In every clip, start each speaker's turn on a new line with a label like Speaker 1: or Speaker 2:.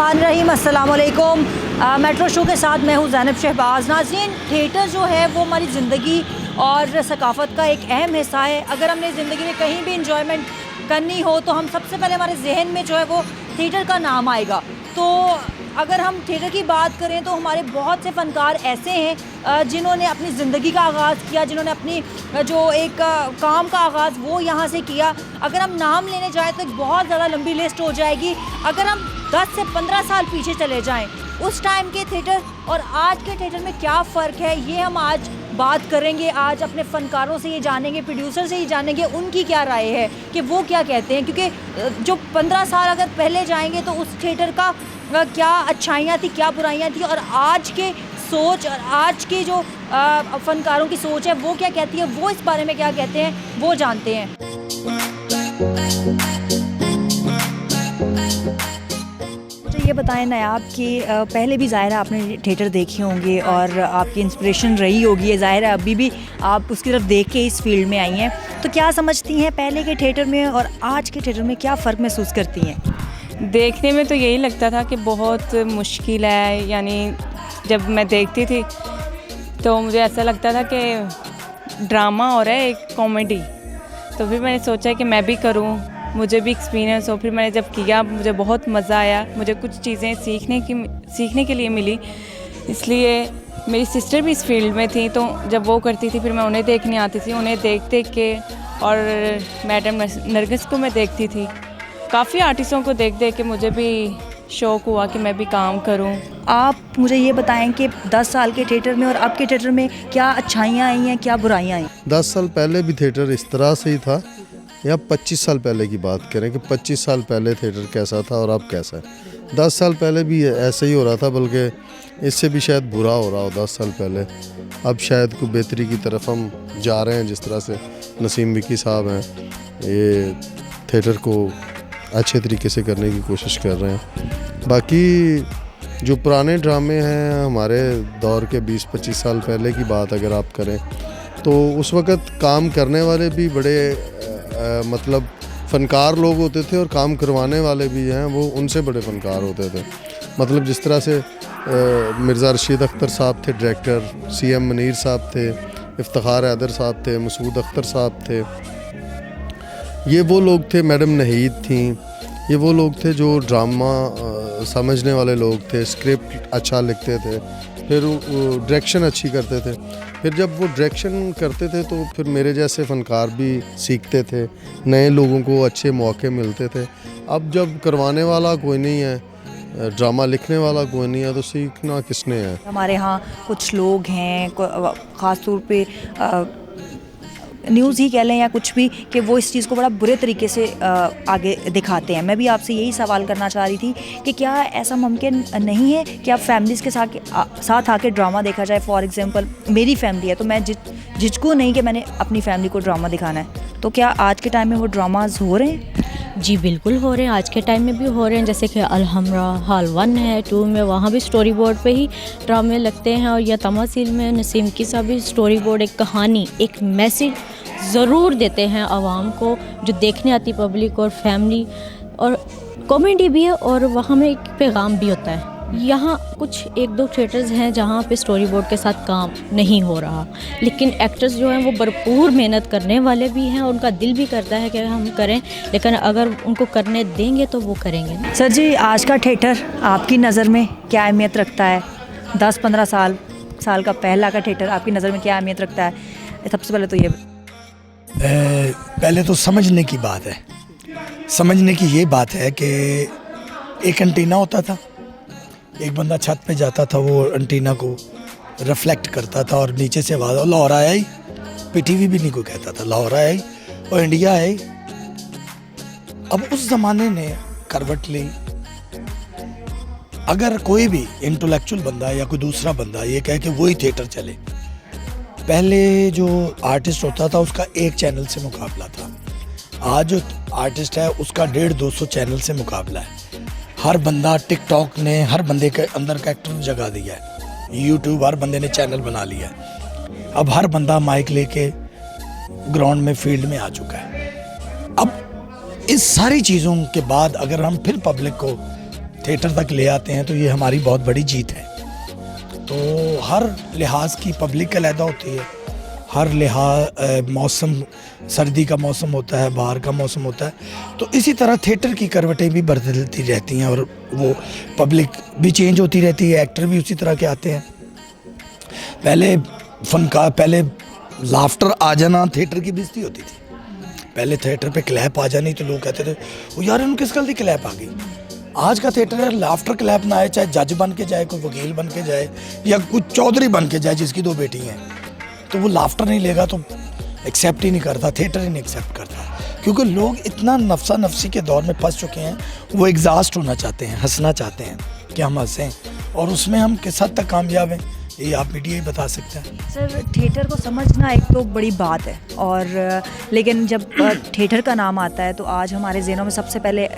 Speaker 1: बिस्मिल्लाहिर्रहमानिर्रहीम, अस्सलाम वालेकुम। मेट्रो शो के साथ मैं हूँ ज़ैनब शहबाज। नाज़रीन, थिएटर जो है वो हमारी ज़िंदगी और सकाफ़त का एक अहम हिस्सा है। अगर हमने ज़िंदगी में कहीं भी इंजॉयमेंट करनी हो तो हम सबसे पहले हमारे जहन में जो है वो थिएटर का नाम आएगा। तो अगर हम थिएटर की बात करें तो हमारे बहुत से फ़नकार ऐसे हैं जिन्होंने अपनी ज़िंदगी का आगाज़ किया, जिन्होंने अपनी जो एक काम का आगाज़ वो यहाँ से किया। अगर हम नाम लेने जाएँ तो बहुत ज़्यादा लंबी लिस्ट हो जाएगी। अगर हम 10 से 15 साल पीछे चले जाएं, उस टाइम के थिएटर और आज के थिएटर में क्या फ़र्क है, ये हम आज बात करेंगे। आज अपने फ़नकारों से ये जानेंगे, प्रोड्यूसर से ये जानेंगे उनकी क्या राय है कि वो क्या कहते हैं। क्योंकि जो 15 साल अगर पहले जाएंगे तो उस थिएटर का क्या अच्छाइयाँ थी, क्या बुराइयाँ थी, और आज के सोच और आज के जो फ़नकारों की सोच है वो क्या कहती है, वो इस बारे में क्या कहते हैं, वो जानते हैं। ये बताएं नायाब कि पहले भी ज़ाहिर है आपने थिएटर देखे होंगे और आपकी इंस्पिरेशन रही होगी, ये ज़ाहिर है अभी भी आप उसकी तरफ देख के इस फील्ड में आई हैं। तो क्या समझती हैं पहले के थिएटर में और आज के थिएटर में क्या फ़र्क महसूस करती हैं?
Speaker 2: देखने में तो यही लगता था कि बहुत मुश्किल है, यानी जब मैं देखती थी तो मुझे ऐसा लगता था कि ड्रामा हो रहा है, एक कॉमेडी। तो फिर मैंने सोचा कि मैं भी करूं, मुझे भी एक्सपीरियंस हो। फिर मैंने जब किया मुझे बहुत मज़ा आया, मुझे कुछ चीज़ें सीखने के लिए मिली। इसलिए मेरी सिस्टर भी इस फील्ड में थी, तो जब वो करती थी फिर मैं उन्हें देखने आती थी, उन्हें देख के। और मैडम नरगिस को मैं देखती थी। काफ़ी आर्टिस्टों को देख के मुझे भी शौक़ हुआ कि मैं भी काम करूं।
Speaker 1: आप मुझे ये बताएं कि 10 साल के थिएटर में और अब के थिएटर में क्या अच्छाइयाँ आई हैं, क्या बुराइयाँ आई?
Speaker 3: 10 साल पहले भी थिएटर इस तरह से ही था, या 25 साल पहले की बात करें कि 25 साल पहले थिएटर कैसा था और अब कैसा है। 10 साल पहले भी ऐसे ही हो रहा था, बल्कि इससे भी शायद बुरा हो रहा हो 10 साल पहले। अब शायद कोई बेहतरी की तरफ हम जा रहे हैं। जिस तरह से नसीम विकी साहब हैं, ये थिएटर को अच्छे तरीके से करने की कोशिश कर रहे हैं। बाकी जो पुराने ड्रामे हैं हमारे दौर के 20-25 साल पहले की बात अगर आप करें तो उस वक़्त काम करने वाले भी बड़े मतलब फ़नकार लोग होते थे, और काम करवाने वाले भी हैं वो उनसे बड़े फ़नकार होते थे। मतलब जिस तरह से मिर्ज़ा रशीद अख्तर साहब थे डायरेक्टर, CM मुनीर साहब थे, इफ्तिखार हैदर साहब थे, मसूद अख्तर साहब थे, ये वो लोग थे। मैडम नहीद थी, ये वो लोग थे जो ड्रामा समझने वाले लोग थे, स्क्रिप्ट अच्छा लिखते थे, फिर डायरेक्शन अच्छी करते थे। फिर जब वो डायरेक्शन करते थे तो फिर मेरे जैसे फ़नकार भी सीखते थे, नए लोगों को अच्छे मौके मिलते थे। अब जब करवाने वाला कोई नहीं है, ड्रामा लिखने वाला कोई नहीं है, तो सीखना किसने है? हमारे
Speaker 1: यहाँ कुछ लोग हैं, ख़ास तौर पे न्यूज़ ही कह लें या कुछ भी, कि वो इस चीज़ को बड़ा बुरे तरीके से आगे दिखाते हैं। मैं भी आपसे यही सवाल करना चाह रही थी कि क्या ऐसा मुमकिन नहीं है कि आप फैमिलीज़ के साथ आके ड्रामा देखा जाए? फॉर एग्ज़ाम्पल मेरी फैमिली है तो मैं झिझकूँ नहीं कि मैंने अपनी फैमिली को ड्रामा दिखाना है। तो क्या आज के टाइम में वो ड्रामाज हो रहे हैं?
Speaker 4: जी बिल्कुल हो रहे हैं, आज के टाइम में भी हो रहे हैं। जैसे कि अलहमरा हॉल 1 है, 2 में, वहाँ भी स्टोरी बोर्ड पे ही ड्रामे लगते हैं। और या तमासील में नसीम की साहब भी स्टोरी बोर्ड, एक कहानी, एक मैसेज ज़रूर देते हैं आवाम को, जो देखने आती पब्लिक और फैमिली, और कॉमेडी भी है और वहाँ में एक पैगाम भी होता है। यहाँ कुछ 1-2 थिएटर्स हैं जहाँ पे स्टोरी बोर्ड के साथ काम नहीं हो रहा, लेकिन एक्टर्स जो हैं वो भरपूर मेहनत करने वाले भी हैं, उनका दिल भी करता है कि हम करें, लेकिन अगर उनको करने देंगे तो वो करेंगे।
Speaker 1: सर जी, आज का थिएटर आपकी नज़र में क्या अहमियत रखता है? 10-15 साल का पहला का थिएटर आपकी नज़र में क्या अहमियत रखता है? सबसे पहले तो ये
Speaker 5: पहले तो समझने की बात है। समझने की ये बात है कि एक एंटीना होता था, एक बंदा छत पे जाता था, वो एंटीना को रिफ्लेक्ट करता था और नीचे से आवाज़, लाहौर आया ही, PTV भी नहीं कोई कहता था, लाहौर आया ही और इंडिया आया ही। अब उस ज़माने ने करवट ली। अगर कोई भी इंटेलेक्चुअल बंदा या कोई दूसरा बंदा ये कहे कि वही थिएटर चले, पहले जो आर्टिस्ट होता था उसका एक चैनल से मुकाबला था, आज जो आर्टिस्ट है उसका 150-200 चैनल से मुकाबला है। हर बंदा, टिकटॉक ने हर बंदे के अंदर का एक्टर जगा दिया है, यूट्यूब हर बंदे ने चैनल बना लिया है। अब हर बंदा माइक लेके ग्राउंड में, फील्ड में आ चुका है। अब इस सारी चीज़ों के बाद अगर हम फिर पब्लिक को थिएटर तक ले आते हैं तो ये हमारी बहुत बड़ी जीत है। तो हर लिहाज की पब्लिक अलहदा होती है, हर लिहाज मौसम, सर्दी का मौसम होता है, बाहर का मौसम होता है, तो इसी तरह थिएटर की करवटें भी बदलती रहती हैं और वो पब्लिक भी चेंज होती रहती है, एक्टर भी उसी तरह के आते हैं। पहले लाफ्टर आ जाना थिएटर की बेइज्जती होती थी, पहले थिएटर पे क्लैप आ जानी तो लोग कहते थे वो यार इन्होंने किस गल दी क्लैप आ गई। आज का थिएटर है लाफ्टर क्लैप ना आए, चाहे जज बन के जाए, कोई वकील बन के जाए या कुछ चौधरी बन के जाए जिसकी 2 बेटी हैं, तो वो लाफ्टर नहीं लेगा तो एक्सेप्ट ही नहीं करता, थिएटर ही नहीं एक्सेप्ट करता, क्योंकि लोग इतना नफसा नफसी के दौर में फंस चुके हैं, वो एग्जॉस्ट होना चाहते हैं, हंसना चाहते हैं कि हम हंसें, और उसमें हम किस हद तक कामयाब हैं ये आप मीडिया ही बता सकते हैं।
Speaker 1: सर थिएटर को समझना एक तो बड़ी बात है, और लेकिन जब थिएटर का नाम आता है तो आज हमारे ज़हनों में सबसे पहले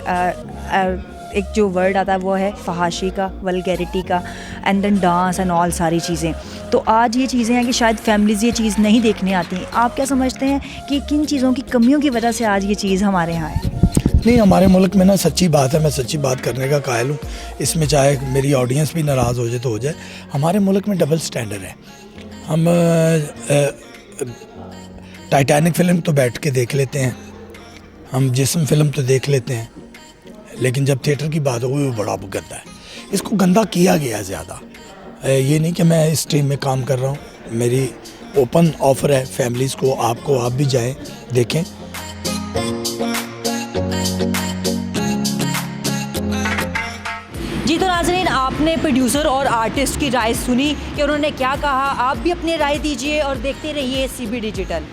Speaker 1: एक जो वर्ड आता है वो है फहाशी का, वल्गैरिटी का, and then dance and all सारी चीज़ें। तो आज ये चीज़ें हैं कि शायद फैमिलीज़ ये चीज़ नहीं देखने आती। आप क्या समझते हैं कि किन चीज़ों की कमियों की वजह से आज ये चीज़ हमारे यहाँ है?
Speaker 5: नहीं, हमारे मुल्क में ना सच्ची बात है, मैं सच्ची बात करने का कायल हूँ, इसमें चाहे मेरी ऑडियंस भी नाराज़ हो जाए तो हो जाए, हमारे मुल्क में डबल स्टैंडर्ड है। हम टाइटैनिक फ़िल्म तो बैठ के देख लेते हैं, हम जिस्म फ़िल्म तो देख लेते हैं, लेकिन जब थिएटर की बात होगी वो बड़ा गंदा है, इसको गंदा किया गया ज़्यादा। ये नहीं कि मैं इस टीम में काम कर रहा हूँ, मेरी ओपन ऑफ़र है फैमिलीज़ को, आपको, आप भी जाएं देखें।
Speaker 1: जी तो नाज़रीन, आपने प्रोड्यूसर और आर्टिस्ट की राय सुनी कि उन्होंने क्या कहा। आप भी अपनी राय दीजिए और देखते रहिए CB डिजिटल।